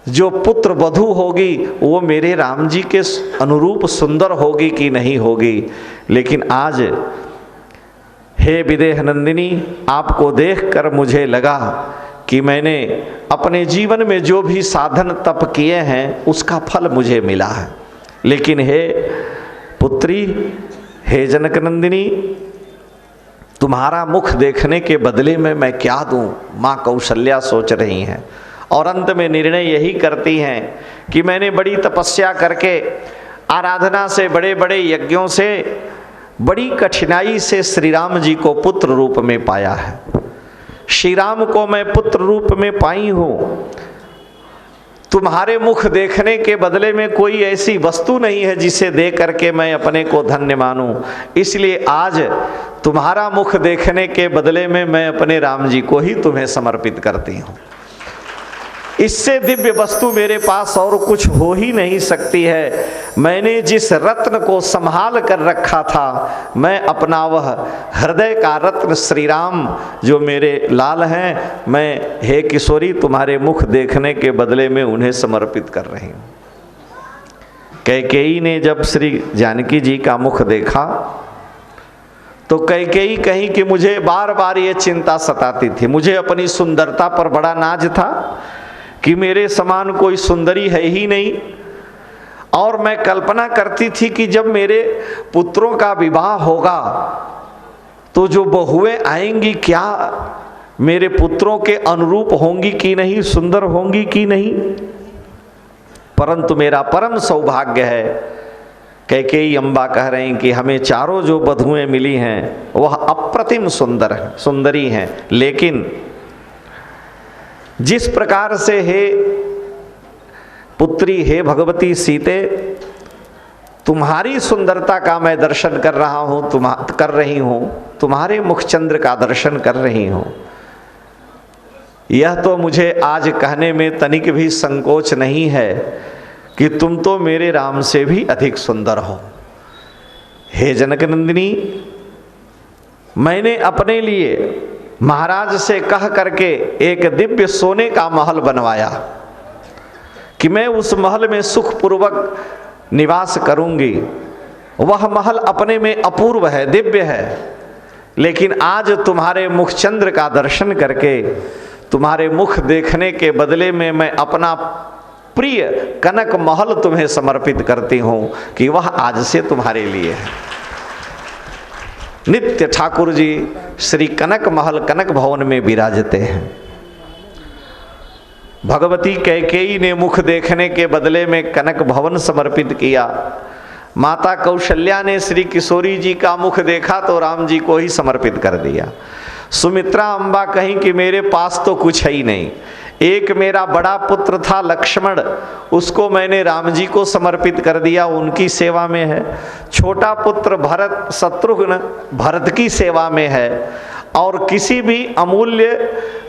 जो पुत्र वधू होगी वो मेरे राम जी के अनुरूप सुंदर होगी कि नहीं होगी, लेकिन आज हे विदेह नंदिनी, आपको देखकर मुझे लगा कि मैंने अपने जीवन में जो भी साधन तप किए हैं उसका फल मुझे मिला है। लेकिन हे पुत्री, हे जनक नंदिनी, तुम्हारा मुख देखने के बदले में मैं क्या दूं? माँ कौशल्या सोच रही हैं और अंत में निर्णय यही करती हैं कि मैंने बड़ी तपस्या करके, आराधना से, बड़े बड़े यज्ञों से, बड़ी कठिनाई से श्री राम जी को पुत्र रूप में पाया है। श्री राम को मैं पुत्र रूप में पाई हूँ। तुम्हारे मुख देखने के बदले में कोई ऐसी वस्तु नहीं है जिसे दे करके मैं अपने को धन्य मानूं। इसलिए आज तुम्हारा मुख देखने के बदले में मैं अपने राम जी को ही तुम्हें समर्पित करती हूँ। इससे दिव्य वस्तु मेरे पास और कुछ हो ही नहीं सकती है। मैंने जिस रत्न को संभाल कर रखा था, मैं अपना वह हृदय का रत्न श्री राम जो मेरे लाल हैं, मैं हे किशोरी तुम्हारे मुख देखने के बदले में उन्हें समर्पित कर रही हूँ। कैकेयी ने जब श्री जानकी जी का मुख देखा तो कैकेयी कही कि मुझे बार बार ये चिंता सताती थी। मुझे अपनी सुंदरता पर बड़ा नाज था कि मेरे समान कोई सुंदरी है ही नहीं, और मैं कल्पना करती थी कि जब मेरे पुत्रों का विवाह होगा तो जो बहुएं आएंगी क्या मेरे पुत्रों के अनुरूप होंगी कि नहीं, सुंदर होंगी कि नहीं। परंतु मेरा परम सौभाग्य है, कैकेयी अम्बा कह रहे हैं कि हमें चारों जो बधुएं मिली हैं वह अप्रतिम सुंदर है, सुंदरी हैं। लेकिन जिस प्रकार से हे पुत्री, हे भगवती सीते, तुम्हारी सुंदरता का मैं दर्शन कर रहा हूँ, कर रही हूँ, तुम्हारे मुखचंद्र का दर्शन कर रही हूँ, यह तो मुझे आज कहने में तनिक भी संकोच नहीं है कि तुम तो मेरे राम से भी अधिक सुंदर हो। हे जनक नंदिनी, मैंने अपने लिए महाराज से कह करके एक दिव्य सोने का महल बनवाया कि मैं उस महल में सुखपूर्वक निवास करूंगी। वह महल अपने में अपूर्व है, दिव्य है, लेकिन आज तुम्हारे मुखचंद्र का दर्शन करके, तुम्हारे मुख देखने के बदले में मैं अपना प्रिय कनक महल तुम्हें समर्पित करती हूं कि वह आज से तुम्हारे लिए है। नित्य ठाकुर जी श्री कनक महल, कनक भवन में विराजते हैं। भगवती कैकेयी ने मुख देखने के बदले में कनक भवन समर्पित किया। माता कौशल्या ने श्री किशोरी जी का मुख देखा तो राम जी को ही समर्पित कर दिया। सुमित्रा अम्बा कहीं कि मेरे पास तो कुछ है ही नहीं, एक मेरा बड़ा पुत्र था लक्ष्मण, उसको मैंने राम जी को समर्पित कर दिया, उनकी सेवा में है। छोटा पुत्र भरत शत्रुघ्न भरत की सेवा में है, और किसी भी अमूल्य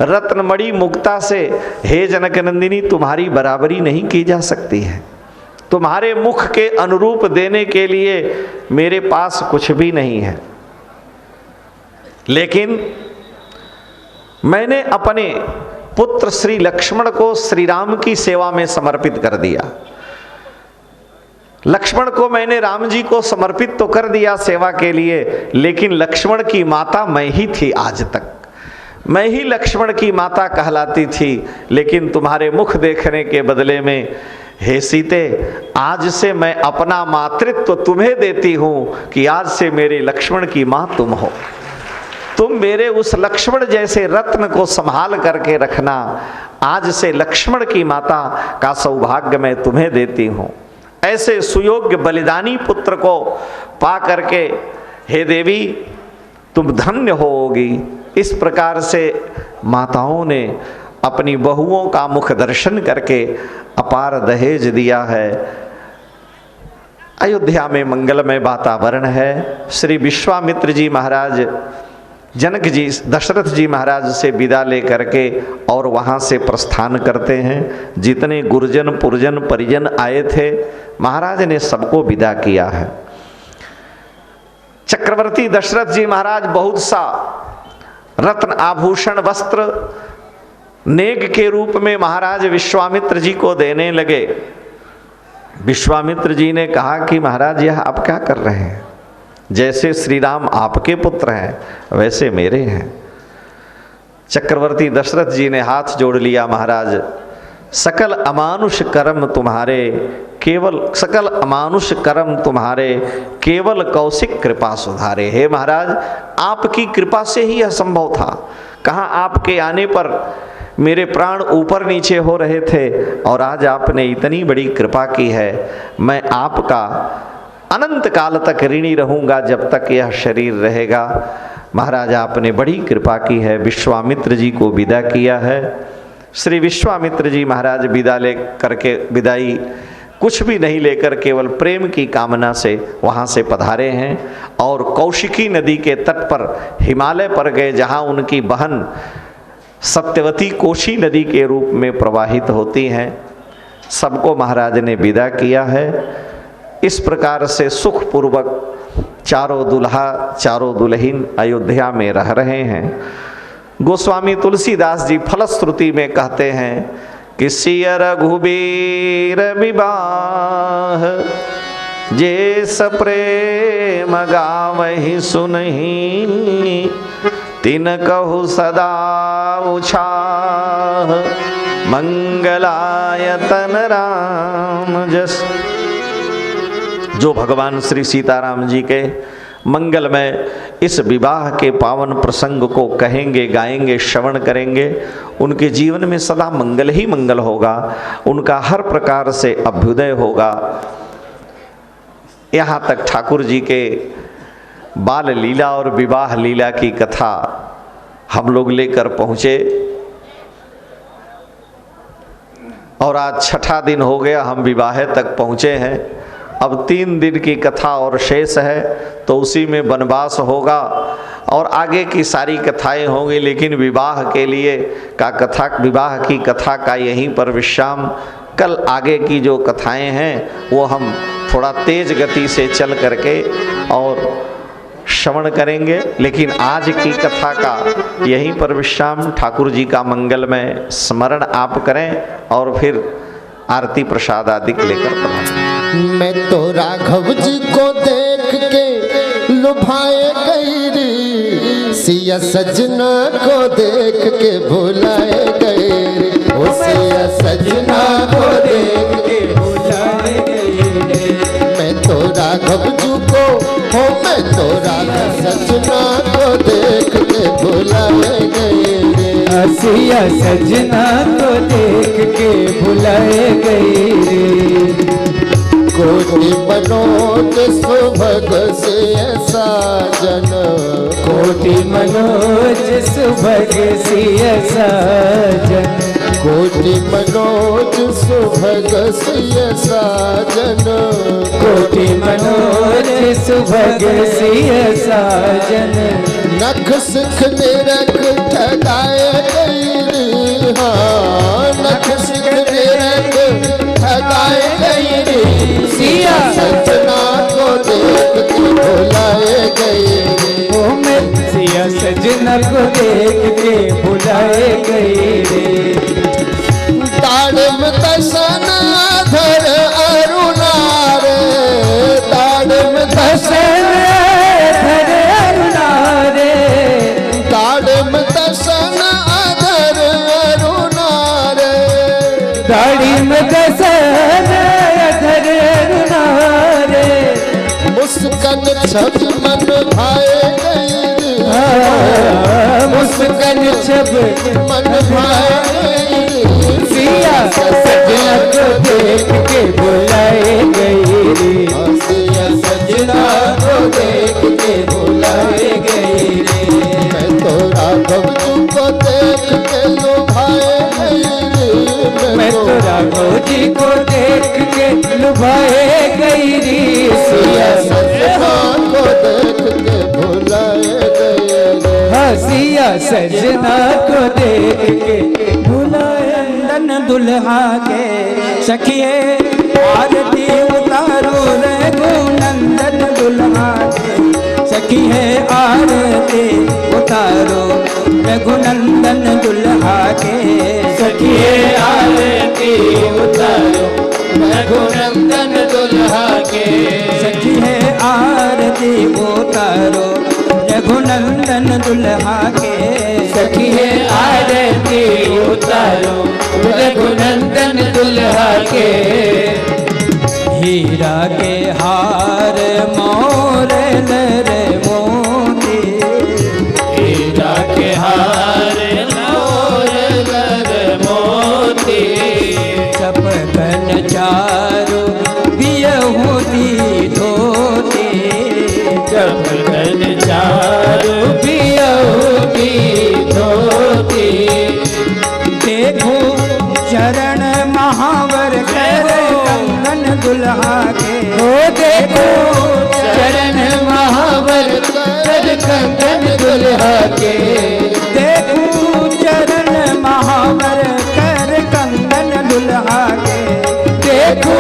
रत्नमणि मुक्ता से हे जनक नंदिनी तुम्हारी बराबरी नहीं की जा सकती है। तुम्हारे मुख के अनुरूप देने के लिए मेरे पास कुछ भी नहीं है, लेकिन मैंने अपने पुत्र श्री लक्ष्मण को श्री राम की सेवा में समर्पित कर दिया। लक्ष्मण को मैंने राम जी को समर्पित तो कर दिया सेवा के लिए, लेकिन लक्ष्मण की माता मैं ही थी। आज तक मैं ही लक्ष्मण की माता कहलाती थी, लेकिन तुम्हारे मुख देखने के बदले में हे सीते, आज से मैं अपना मातृत्व तुम्हें देती हूं कि आज से मेरे लक्ष्मण की मां तुम हो। तुम मेरे उस लक्ष्मण जैसे रत्न को संभाल करके रखना। आज से लक्ष्मण की माता का सौभाग्य मैं तुम्हें देती हूं। ऐसे सुयोग्य बलिदानी पुत्र को पा करके हे देवी तुम धन्य होगी। इस प्रकार से माताओं ने अपनी बहुओं का मुख दर्शन करके अपार दहेज दिया है। अयोध्या में मंगलमय वातावरण है। श्री विश्वामित्र जी महाराज जनक जी दशरथ जी महाराज से विदा लेकर के और वहाँ से प्रस्थान करते हैं। जितने गुरजन पुरजन परिजन आए थे महाराज ने सबको विदा किया है। चक्रवर्ती दशरथ जी महाराज बहुत सा रत्न आभूषण वस्त्र नेग के रूप में महाराज विश्वामित्र जी को देने लगे। विश्वामित्र जी ने कहा कि महाराज यह आप क्या कर रहे हैं? जैसे श्री राम आपके पुत्र हैं वैसे मेरे हैं। चक्रवर्ती दशरथ जी ने हाथ जोड़ लिया, महाराज सकल अमानुष कर्म तुम्हारे केवल कौशिक कृपा सुधारे। हे महाराज आपकी कृपा से ही यह संभव था। कहाँ आपके आने पर मेरे प्राण ऊपर नीचे हो रहे थे और आज आपने इतनी बड़ी कृपा की है। मैं आपका अनंत काल तक ऋणी रहूंगा जब तक यह शरीर रहेगा। महाराज आपने बड़ी कृपा की है। विश्वामित्र जी को विदा किया है। श्री विश्वामित्र जी महाराज विदा ले करके विदाई कुछ भी नहीं लेकर केवल प्रेम की कामना से वहाँ से पधारे हैं और कौशिकी नदी के तट पर हिमालय पर गए, जहाँ उनकी बहन सत्यवती कोशी नदी के रूप में प्रवाहित होती हैं। सबको महाराज ने विदा किया है। इस प्रकार से सुखपूर्वक चारों दुल्हा चारों दुल्हिन अयोध्या में रह रहे हैं। गोस्वामी तुलसीदास जी फलश्रुति में कहते हैं कि सिय रघुबीर विवाह जे सप्रेम गावहि सुनहि तिन कहु सदा उछाह मंगलायतन राम जस। जो भगवान श्री सीताराम जी के मंगलमय इस विवाह के पावन प्रसंग को कहेंगे, गाएंगे, श्रवण करेंगे, उनके जीवन में सदा मंगल ही मंगल होगा। उनका हर प्रकार से अभ्युदय होगा। यहाँ तक ठाकुर जी के बाल लीला और विवाह लीला की कथा हम लोग लेकर पहुँचे और आज छठा दिन हो गया, हम विवाह तक पहुँचे हैं। अब 3 दिन की कथा और शेष है, तो उसी में वनवास होगा और आगे की सारी कथाएं होंगी। लेकिन विवाह के लिए विवाह की कथा का यहीं पर विश्राम। कल आगे की जो कथाएं हैं वो हम थोड़ा तेज गति से चल करके और श्रवण करेंगे, लेकिन आज की कथा का यहीं पर विश्राम। ठाकुर जी का मंगलमय स्मरण आप करें और फिर आरती प्रसाद आदि लेकर पधारें।
मैं तो राघव जी को देख के लुभाए गई रे, सिया सजना को देख के भुलाए गए रे। ओ सिया सजना को देख के भुलाए गए रे। मैं तो राघव जी को हो, मैं तो राघव सजना को देख के भुलाए गए रे।
सिया सजना को देख के भुलाए गए रे।
कोटि मनोज सुभग सिय साजन,
कोटि मनोज सुभग सिय साजन,
कोटि मनोज सुभग सिय साजन,
कोटि मनोज सुभग सिय साजन।
नख सिख निरख ठगाए गई, हाँ नख सिख निरख ठगाए गई, सिया सजना को देख के भुलाए गई।
ओ मैं सिया सजना को देख के भुलाए गई रे।
ताड़म दर्शन धर अरुणार, ताड़म दर्शन
धर अरुणारे,
ताड़म दर्शन अधर अरुणार,
दाढ़ी में दसन धर अरुणारे,
मुस्कन छब मन भाए गई,
मुस्कन छब
मन भाए गई,
सिया सजना को देख के बुलाए गई रे।
सिया
सजना को देख के बुलाए गई रे।
मैं तो राघव जी को देख के लुभाए गई,
मैं तो राघव जी को देख के लुभाए गई रे। सिया
सजना को देख के भुलाए गई,
हाँ सिया सजना को देख के बुलाए।
नंदन दुल्हा के सखिए आरती उतारो रघुनंदन दुल्हा के सखिए आरती उतारो रघुनंदन दुल्हा के
सखिए आरती उतारो रघुनंदन दुल्हा के।
सखिए आरती उतारो रघुनंदन दुल्हा के
सखिए आरती उतारो रघुनंदन दुल्हा के।
हीरा के हार मोरल रे मोती,
हीरा के हार मोरल रे मोती,
चपकन चारो बियहुती धोती,
चपकन चारो बियहुती धोती।
देखो चरण महावर कर कंगन दुल्हा के,
ओ देखो चरण महावर कर कंगन दुल्हा के।
देखो चरण महावर कर कंगन दुल्हा के,
देखो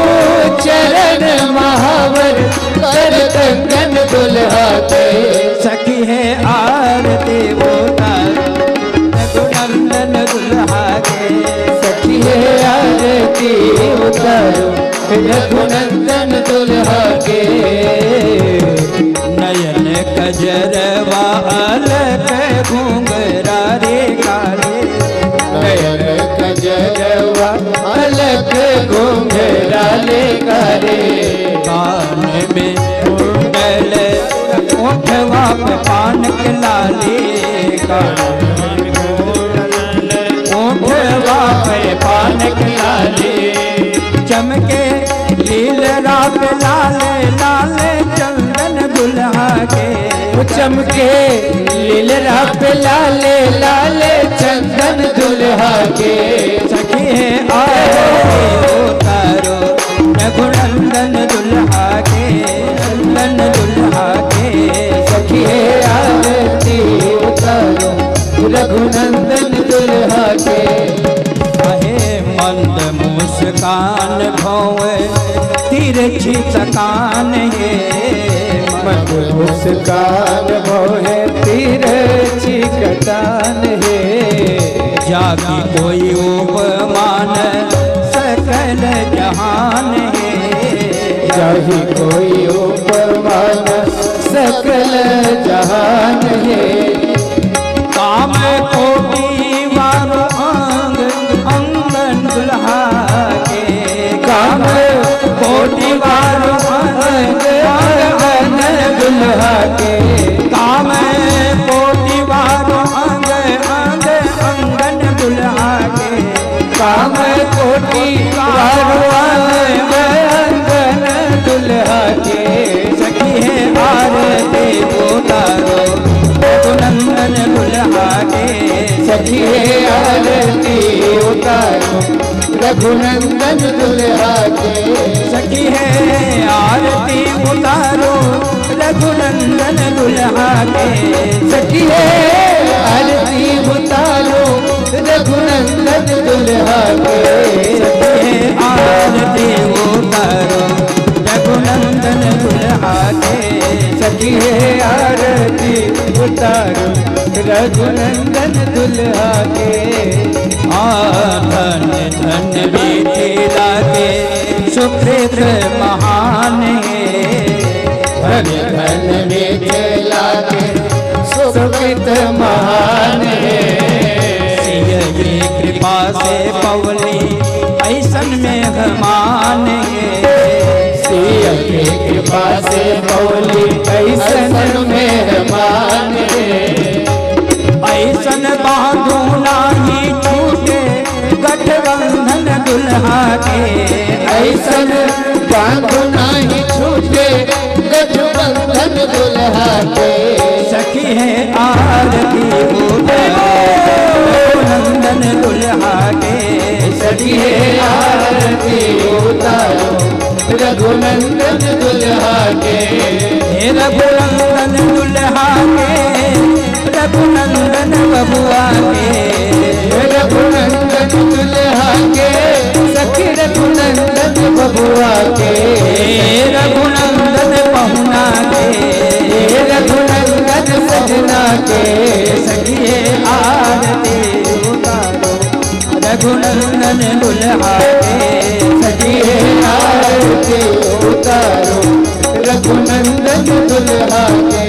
चरण महावर कर कंगन दुल्हा के।
सखी है आरती उतारो रघुनंदन दुल्हा के,
सखी है आरती उतारो रघुनंदन दुल्हा के।
नयन कजरवा अलग घूंघरा रे काले,
नयन
कजरवा अलग घूंघरा ले काले,
कान में कुंडल ओठवा पे पान के लाले, कान में कुंडल ओठवा पे पान के लाले, चमके लीलरा पे लाले लाले चंदन दुल्हा के,
चमके लीलरा पे लाले लाले चंदन दुल्हा के।
सखी है आरती उतारो रघुनंदन दुल्हा के, नंदन दुल्हा के।
सखी है आरती उतारो रघुनंदन दुल्हा के।
कहे मंद मुस्कान भौवे तिरछी तकान है,
मंद मुस्कान भौवे तिरछी कटान है।
जागी कोई उपमान सकल जहान है,
जाही कोई उपमान सकल जहान है।
काम कोटि वारो अंग अंगन दुल्हा के,
काम
कोटि वारो अंग
अंगन दुल्हा के।
काम कोटि वारो अंग अंग अंगन दुल्हा के,
काम कोटि वारो अंगन
उतारो रघुनंदन दुल्हा के।
सखी है आरती उतारो रघुनंदन दुल्हा के।
सखी है आरती उतारो रघुनंदन दुल्हा के।
सखी है आरती उतारो रघुनंदन दुल्हा के।
सखी है आरती उतारो रघुनंदन दुल्हा के।
धन धन मिथिला के सुकृत महान
धन धन मिथिला के सुकृत महान है।
सिय की कृपा से पवली ऐसन मेहमान
सिय की कृपा से पौली ऐसन मेहमान है।
ऐसन बांधू नाही छूटे गठबंधन दुल्हा के।
ऐसन बांधो नहीं छूटे गठबंधन दुल्हा के।
सखी है आरती उतारो रघुनंदन दुल्हा के।
सखी है आरती उतारो रघुनंदन दुल्हा के।
हे रघुनंदन दुल्हा के रघुनंदन बबुआ के।
रघुनंदन दुल्हा के सखी रघुनंदन बबुआ के।
रघुनंदन पहुना के।
रघुनंदन सजना के।
सखी है आरती उतारो रघुनंदन दुल्हा के।
सखी है आरती उतारो रघुनंदन दुल्हा के।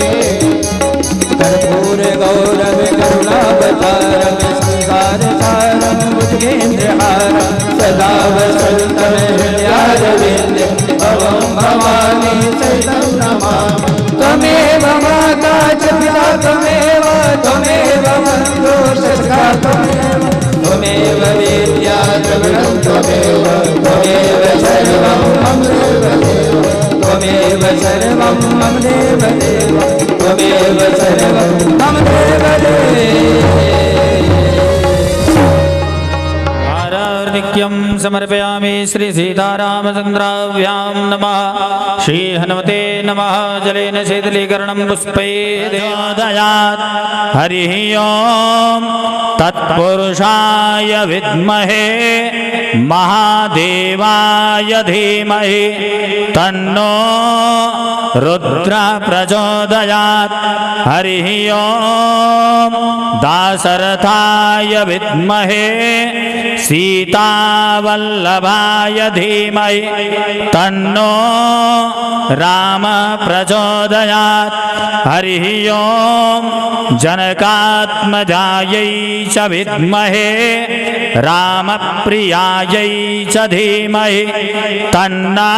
कर्पूर गौरव करुणावतारम संसार सारम भुजगेन्द्रहारम सदा वसंतम हृदयारविंद भवं भवानी सहितं नमामि। त्वमेव माता च पिता त्वमेव त्वमेव बन्धुः सखा त्वमेव त्वमेव विद्या द्रविणं त्वमेव त्वमेव सर्वं मम देव त्वमेव सर्वं मम देव देव त्वमेव सर्वं मम देव
नित्यं समर्पयामि श्री सीतारामचन्द्राभ्यां नमः। श्री हनुमते नमः। जलेन शीतलीकरणं पुष्पैर्योदयात्। हरिः ओं तत्पुरुषाय विद्महे महादेवाय धीमहि तन्नो रुद्रः प्रचोदयात्। हरिः ओं दाशरथाय विद्महे सीतावल्लभाय धीमहि तन्नो राम प्रचोदयात्। हरिः ओं जनकात्मजायै च विद्महे रामप्रियायै च धीमहि तन्ना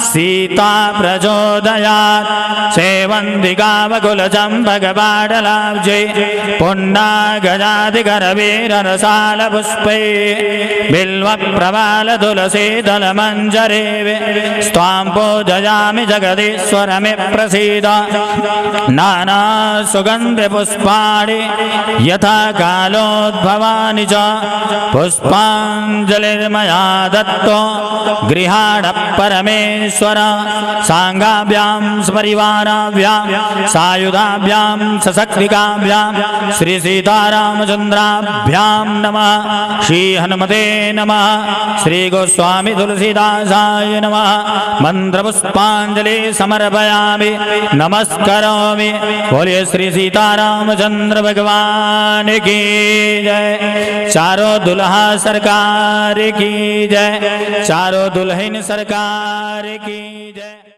सीता प्रचोदयात्। सेवन्दिकावकुलचम्पकपाटलाब्जै पुण्डागजादिकरवीररसालपुष्पै बिल्वप्रवालतुलसीदलमञ्जरेवे स्वां पूजयामि जगदीश्वर मे प्रसीद। नानासुगन्धपुष्पाणि यथा कालोद्भवानि च पुष्पाञ्जलिर्मया दत्तो गृहाण परमेश्वर। साङ्गाभ्यां सपरिवाराभ्यां सायुधाभ्यां सशक्तिकाभ्यां श्री सीतारामचन्द्राभ्यां नमः। श्री हनुमते नमः। श्री गोस्वामी तुलसीदासाय नमः। मंत्रपुष्पांजलि समर्पयामि नमस्करोमि। बोलिए श्री सीतारामचंद्र भगवान की जय। चारों दुल्हा सरकार की जय। चारों दुल्हन सरकार की जय।